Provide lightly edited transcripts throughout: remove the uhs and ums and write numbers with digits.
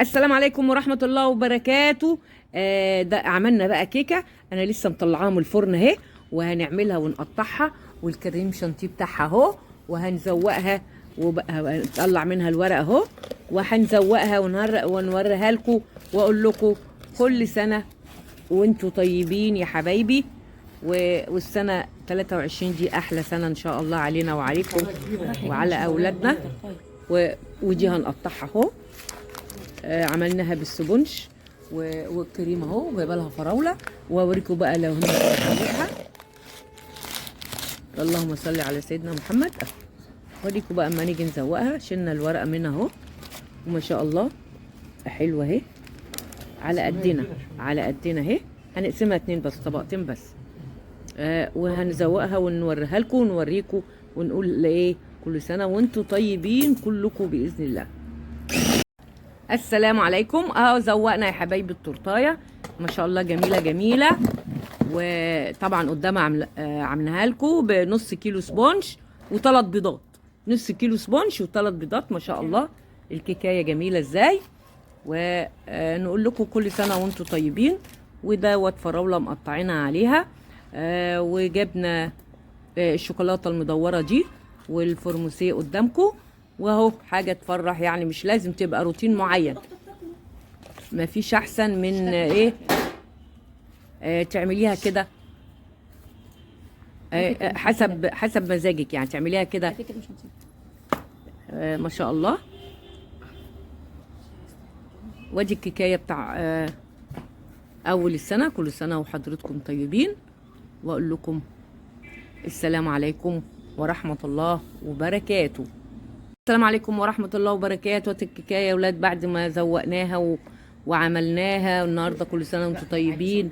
السلام عليكم ورحمة الله وبركاته. ده عملنا بقى كيكة. انا لسه مطلعاها من الفرن اهي، وهنعملها ونقطعها، والكريم شانتيه بتاعها اهو، وهنزوقها وبقى نطلع منها الورق اهو، وهنزوقها ونوريها لكم، واقول لكم كل سنة وانتوا طيبين يا حبايبي. والسنة 23 دي احلى سنة ان شاء الله علينا وعليكم وعلى اولادنا. ودي هنقطعها اهو. عملناها بالسبونج والكريم اهو، وجايبه لها فراوله، واوريكم بقى لو هنعملها. اللهم صل على سيدنا محمد. اوريكم بقى اما نيجي نزوقها. شلنا الورقه منها اهو، وما شاء الله حلوه اهي، على قدنا على قدنا اهي. هنقسمها 2 بس، طبقتين بس. وهنزوقها ونوريها لكم ونوريكم ونقول ايه كل سنه وانتم طيبين كلكم باذن الله. السلام عليكم. زوقنا يا حبايبي التورتايه، ما شاء الله جميله جميله. وطبعا قدامها عاملها لكم بنص كيلو سبونج وثلاث بيضات. نص كيلو سبونج وثلاث بيضات، ما شاء الله الكيكايه جميله ازاي. ونقول لكم كل سنه وانتم طيبين. ودوت فراوله مقطعينها عليها. وجبنا الشوكولاته المدوره دي والفورموسيه قدامكم، واهو حاجه تفرح يعني. مش لازم تبقى روتين معين، مفيش احسن من ايه تعمليها كده حسب مزاجك، يعني تعمليها كده. ما شاء الله. وادي الكيكايه بتاع اول السنه. كل سنه وحضرتكم طيبين، واقول لكم السلام عليكم ورحمه الله وبركاته. السلام عليكم ورحمة الله وبركاته. الكيكاية يا ولاد بعد ما زوقناها وعملناها النهارده. كل سنة وانتم طيبين.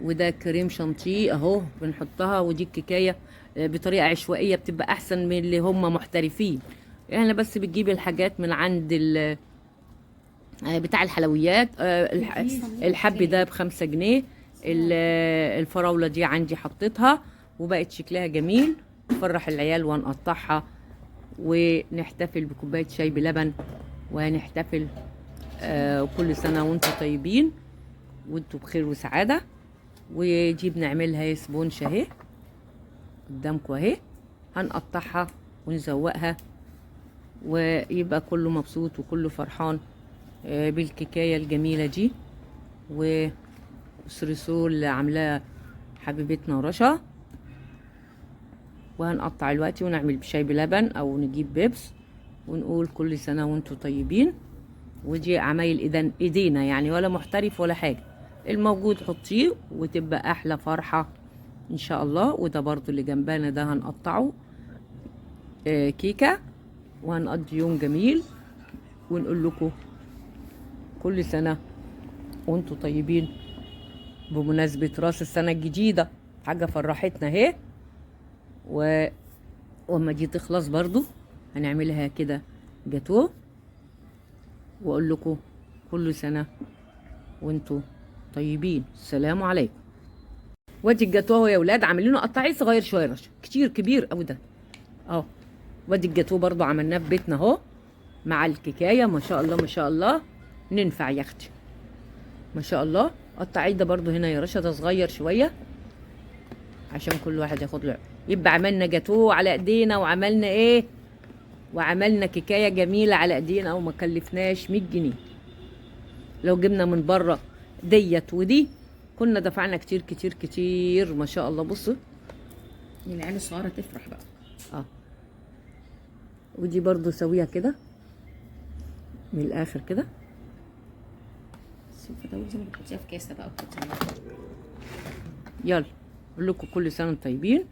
وده كريم شانتيه اهو بنحطها. ودي الكيكاية بطريقة عشوائية بتبقى احسن من اللي هم محترفين. احنا بس بتجيب الحاجات من عند بتاع الحلويات. الحب ده ب5 جنيه. الفراولة دي عندي حطيتها وبقت شكلها جميل، تفرح العيال. وهنقطعها ونحتفل بكوبايه شاي بلبن، ونحتفل كل سنه وانتم طيبين وانتم بخير وسعاده. ودي بنعملها سبونش اهي قدامكم اهي. هنقطعها ونزوقها، ويبقى كله مبسوط وكله فرحان بالكيكايه الجميله دي. والسرسول اللي عاملاه حبيبتنا رشا. وهنقطع دلوقتي ونعمل بشاي بلبن او نجيب بيبس، ونقول كل سنه وانتم طيبين. ودي عمايل ايدينا يعني، ولا محترف ولا حاجه. الموجود حطيه وتبقى احلى فرحه ان شاء الله. وده برضو اللي جنبنا ده هنقطعه كيكه، وهنقضي يوم جميل. ونقول لكم كل سنه وانتم طيبين بمناسبه راس السنه الجديده. حاجه فرحتنا اهي. وما دي تخلص برضو هنعملها كده جاتوه. واقول لكم كل سنه وانتم طيبين. السلام عليكم. وادي الجاتوه يا ولاد عاملينه قطعيه صغير شويه، رش كتير كبير قوي ده اهو. وادي الجاتوه برضو عملناه في بيتنا اهو مع الكيكايه. ما شاء الله ما شاء الله ننفع يا اختي، ما شاء الله. قطعيه ده برضو هنا يا رشا، ده صغير شويه عشان كل واحد ياخد له. يبقى عملنا جاتوه على ايدينا، وعملنا ايه، وعملنا كيكايه جميله على ايدينا، وما كلفناش 100 جنيه. لو جبنا من بره ديت ودي كنا دفعنا كتير كتير كتير. ما شاء الله. بصوا العيال الصغيره تفرح بقى. ودي برضو سويها كده من الاخر كده. الفتاوي زي ما بتحطيها في كاسه بقى وتحطيها. يلا اقول لكم كل سنه وانتم طيبين.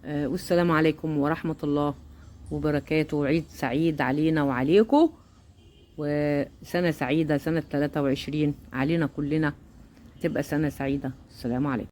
والسلام عليكم ورحمه الله وبركاته. وعيد سعيد علينا وعليكم، وسنه سعيده. سنه 23 علينا كلنا تبقى سنه سعيده. السلام عليكم.